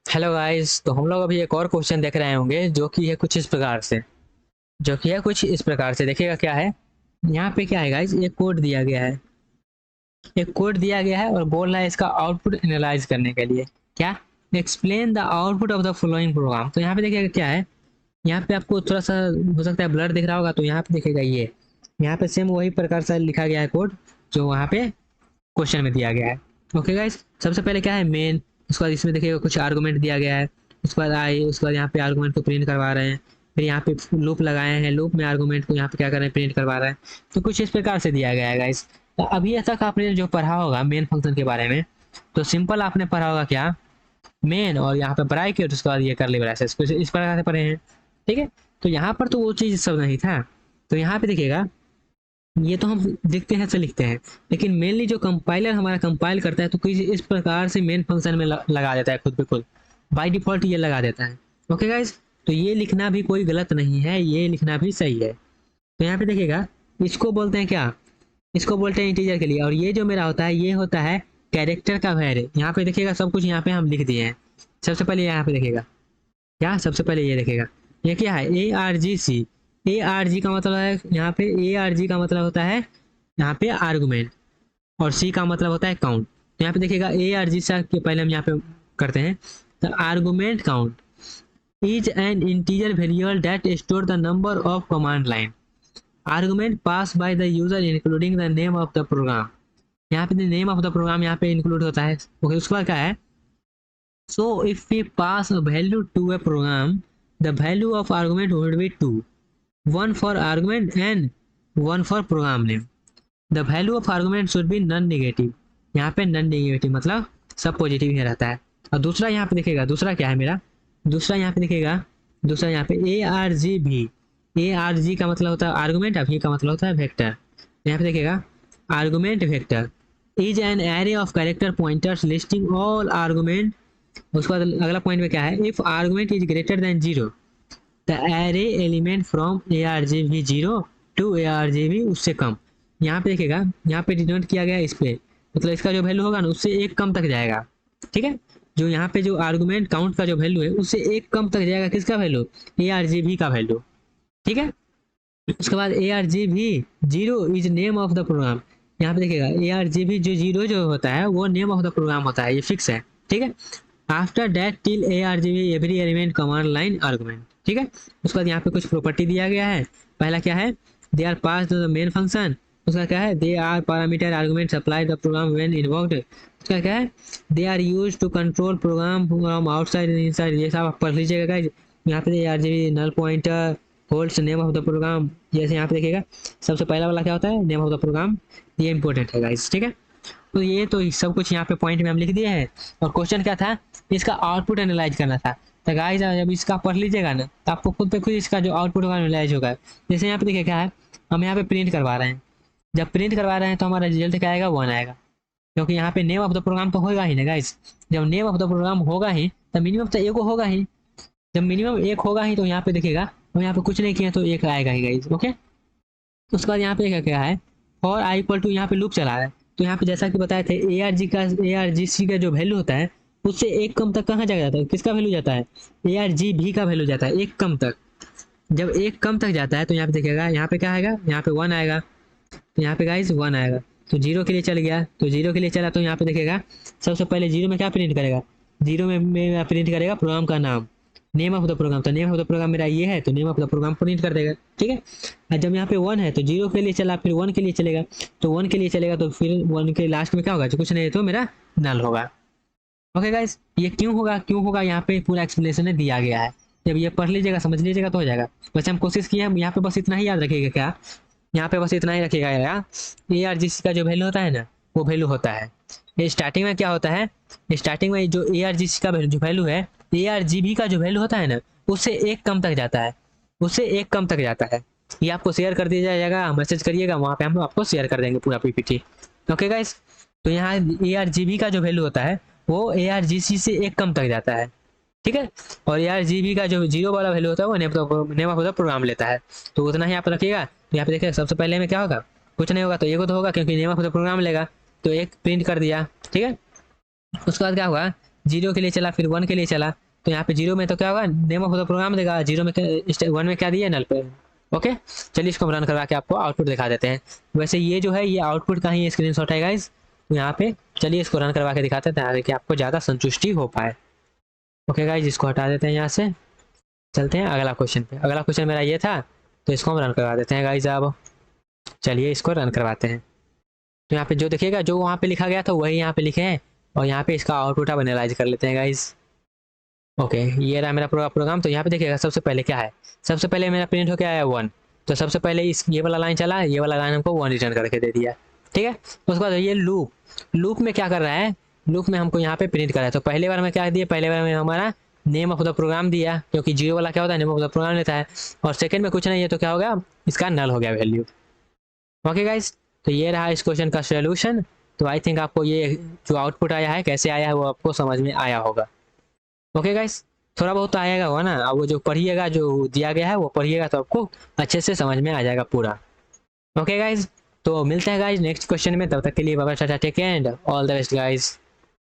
Hello guys. तो हम लोग अभी एक और क्वेश्चन देख रहे होंगे जो कि है कुछ इस प्रकार से। देखिएगा क्या है। यहाँ पे क्या है गाइस, एक कोड दिया गया है। एक कोड दिया गया है और बोल रहा है इसका आउटपुट एनालाइज करने के लिए। क्या? Explain the output of the following programme. तो यहाँ पे देखिएगा क्या है। यहाँ पे आपको थोड़ा सा हो सकता है ब्लर दिख रहा होगा, तो यहाँ पे देखिएगा ये। यहाँ पे सेम वही प्रकार से लिखा गया है कोड जो वहाँ पे क्वेश्चन में दिया गया है। ओके गाइस, सबसे पहले क्या है मेन। उसके बाद इसमें देखिएगा कुछ आर्गुमेंट दिया गया है। उसके बाद आई, उसके बाद यहाँ पे आर्गुमेंट को प्रिंट करवा रहे हैं। फिर यहाँ पे लूप लगाए हैं, लूप में आर्गुमेंट को यहाँ पे क्या कर रहे हैं, प्रिंट करवा रहे हैं। तो कुछ इस प्रकार से दिया गया है गाइस। तो अभी तक आपने जो पढ़ा होगा मेन फंक्शन के बारे में, तो सिंपल आपने पढ़ा होगा क्या, मेन और यहाँ पे ब्रैकेट, उसके बाद ये करली ब्रेसेस, कुछ इस प्रकार से पढ़े हैं। ठीक है। तो यहाँ पर तो वो चीज़ सब नहीं था। तो यहाँ पे देखिएगा, ये तो हम देखते हैं से लिखते हैं, लेकिन मेनली जो कंपाइलर हमारा कंपाइल करता है तो कुछ इस प्रकार से मेन फंक्शन में लगा देता है खुद पे खुद। बाय डिफॉल्ट ये लगा देता है। ओके गाइस, तो ये लिखना भी कोई गलत नहीं है, ये लिखना भी सही है। तो यहाँ पे देखिएगा, इसको बोलते हैं क्या, इसको बोलते हैं इंटीजर के लिए। और ये जो मेरा होता है ये होता है कैरेक्टर का वैल्यू। यहाँ पे देखिएगा सब कुछ यहाँ पे हम लिख दिए हैं। सबसे पहले यहाँ पे देखिएगा क्या, सबसे पहले ये देखेगा, ये क्या है, ए आर जी सी। ए आर जी का मतलब है, यहाँ पे ए आर जी का मतलब होता है यहाँ पे आर्गुमेंट, और सी का मतलब होता है काउंट। तो यहाँ पे देखिएगा ए आर जी सा के पहले हम यहाँ पे करते हैं। तो argument count is an integer variable that store the number of command line argument pass by the user including the name of the program. यहाँ पे नेम ऑफ द प्रोग्राम यहाँ पे इंक्लूड होता है। ओके, उसके बाद क्या है, so if we pass a value to a program, the value of argument would be 2, one for argument and one for program name. The value of argument should be non negative। यहाँ पे none negative मतलब सब positive ही रहता है। और दूसरा यहाँ पे देखिएगा, दूसरा क्या है मेरा, दूसरा यहाँ पे देखिएगा, दूसरा यहाँ पे ए आर जी भी। ए आर जी का मतलब होता है आर्गुमेंट, अभी का मतलब होता है वेक्टर। यहाँ पे देखिएगा, argument vector is an array of character pointers listing all argument. उसके बाद अगला पॉइंट में क्या है, if argument is greater than zero the array element from A R G V zero to A R G V उससे कम। यहाँ पे देखिएगा, यहाँ पे डिनोट किया गया इस पे, मतलब इसका जो वैल्यू होगा ना उससे एक कम तक जाएगा। ठीक है, जो यहाँ पे जो आर्गुमेंट काउंट का जो वैल्यू है उससे एक कम तक जाएगा, किसका वैल्यू, ए आर जी भी का वैल्यू। ठीक है। उसके बाद ए R G V zero is name of the program. यहाँ पे देखिएगा ए आर जी भी जो जीरो जो होता है वो नेम ऑफ द प्रोग्राम होता है, ये फिक्स है। ठीक है। After that till A R G be every element command line argument. ठीक है। उसके बाद यहाँ पे कुछ प्रॉपर्टी दिया गया है। पहला क्या है, they are pass the main function. उसका क्या है, they are parameter argument supply the program when invoked. उसका क्या है, they are use to control program from outside inside. ये सब आप पढ़ लीजिएगा गाइस। यहाँ पे A R G V null pointer holds name of the program. जैसे यहाँ पे देखिएगा, सबसे पहला वाला क्या होता है, नेम ऑफ द प्रोग्राम। ये इंपॉर्टेंट है गाइस। ठीक है। तो ये तो सब कुछ यहाँ पे पॉइंट में हम लिख दिए हैं। और क्वेश्चन क्या था, इसका आउटपुट एनालाइज करना था। तो गाइस जब इसका पढ़ लीजिएगा ना तो आपको खुद पे खुद इसका जो आउटपुट होगा एनालाइज होगा। जैसे यहाँ पे देखिए क्या है, हम यहाँ पे प्रिंट करवा रहे हैं। जब प्रिंट करवा रहे हैं तो हमारा रिजल्ट क्या आएगा, 1 आएगा, क्योंकि यहाँ पे नेम ऑफ द प्रोग्राम तो होगा ही ना गाइस। जब नेम ऑफ द प्रोग्राम होगा ही तो मिनिमम तो एक होगा ही। जब मिनिमम एक होगा ही तो यहाँ पे देखिएगा, हम यहाँ पे कुछ नहीं किया तो एक आएगा ही गाइस। ओके। उसके बाद यहाँ पे क्या क्या है, फॉर आई इक्वल टू, यहाँ पे लूप चला रहा है। तो यहाँ पे जैसा कि बताए थे ए आर जी का, ए आर जी सी का जो वैल्यू होता है उससे एक कम तक कहाँ जाया जाता है, किसका वैल्यू जाता है, ए आर जी भी का वैल्यू जाता है एक कम तक। जब एक कम तक जाता है तो यहाँ पे देखिएगा, यहाँ पे क्या आएगा, यहाँ पे 1 आएगा। तो यहाँ पे गाइस 1 आएगा। तो जीरो के लिए चल गया, तो जीरो के लिए चला तो यहाँ पे देखिएगा, सबसे पहले जीरो में क्या प्रिंट करेगा, जीरो में प्रिंट करेगा प्रोग्राम का नाम, नेम ऑफ द प्रोग्राम। तो नेम ऑफ द प्रोग्राम मेरा ये है तो name of the program print कर देगा। ठीक है। और जब यहाँ पे 1 है तो जीरो के लिए चला, फिर 1 के लिए चलेगा। तो 1 के लिए चलेगा तो फिर 1 के लास्ट में क्या होगा, जो कुछ नहीं है तो मेरा नल होगा। ओके गाइस, ये क्यों होगा, क्यों होगा, यहाँ पे पूरा एक्सप्लेनेशन दिया गया है। जब ये पढ़ लीजिएगा समझ लीजिएगा तो हो जाएगा। वैसे हम कोशिश किए हैं, यहाँ पे बस इतना ही याद रखिएगा क्या, यहाँ पे बस इतना ही रखिएगा यार, ए आर जी सी का जो वैल्यू होता है ना वो वैल्यू होता है, ये स्टार्टिंग में क्या होता है, स्टार्टिंग में जो ए आर जी सी का जो वैल्यू है, ए आर जी बी का जो वैल्यू होता है ना उससे एक कम तक जाता है, उससे एक कम तक जाता है। ये आपको शेयर कर दिया जाएगा, मैसेज करिएगा, वहाँ पे हम आपको शेयर कर देंगे पूरा पीपीटी। Okay guys. तो यहाँ ए आर जी बी का जो वैल्यू होता है वो ए आर जी सी से एक कम तक जाता है। ठीक है। और ए आर जी बी का जो जीरो वाला वैल्यू होता है वो नेम ऑफ द प्रोग्राम लेता है। तो उतना ही आप रखिएगा। तो यहाँ पे देखिए सबसे पहले में क्या होगा, कुछ नहीं होगा तो एक तो होगा क्योंकि नेम ऑफ द प्रोग्राम लेगा, तो एक प्रिंट कर दिया। ठीक है। उसके बाद क्या हुआ, जीरो के लिए चला, फिर 1 के लिए चला, तो यहाँ पे जीरो में तो क्या होगा, नेम ऑफ द प्रोग्राम देगा, जीरो में 1 में क्या दिया, नल पे। ओके, चलिए इसको हम रन करवा के आपको आउटपुट दिखा देते हैं। वैसे ये जो है ये आउटपुट का ही स्क्रीनशॉट है गाइस, तो यहाँ पे चलिए इसको रन करवा के दिखाते हैं ताकि आपको ज़्यादा संतुष्टि हो पाए। ओके गाइस, इसको हटा देते हैं यहाँ से, चलते हैं अगला क्वेश्चन पे। अगला क्वेश्चन मेरा ये था, तो इसको हम रन करवा देते हैं गाइस। अब चलिए इसको रन करवाते हैं। तो यहाँ पे जो देखिएगा, जो वहाँ पे लिखा गया था वही यहाँ पे लिखे हैं, और यहाँ पे इसका आउटपुट आप एनालाइज कर लेते हैं गाइस। ओके, ये रहा मेरा पूरा प्रोग्राम। तो यहाँ पे देखिएगा सबसे पहले क्या है, सबसे पहले मेरा प्रिंट हो क्या आया 1, तो सबसे पहले इस ये वाला लाइन चला, ये वाला लाइन हमको 1 रिटर्न करके दे दिया। ठीक है, उसके बाद ये लूप में क्या कर रहा है, लूप में हमको यहाँ पे प्रिंट करा है। तो पहले बार में क्या दिया, पहले बार में हमारा नेम ऑफ द प्रोग्राम दिया, क्योंकि जीरो वाला क्या होता है, नेम ऑफ द प्रोग्राम लेता है, और सेकंड में कुछ नहीं है, तो क्या होगा, इसका नल हो गया वैल्यू। ओके गाइस, तो ये रहा इस क्वेश्चन का सोल्यूशन। तो आई थिंक आपको ये जो आउटपुट आया है कैसे आया है वो आपको समझ में आया होगा। ओके गाइस, थोड़ा बहुत तो आएगा हुआ ना, अब वो जो पढ़िएगा, जो दिया गया है वो पढ़िएगा, तो आपको अच्छे से समझ में आ जाएगा पूरा। ओके गाइस, तो मिलते हैं गाइस नेक्स्ट क्वेश्चन में, तब तक के लिए bye bye, tata, take care and all the best guys.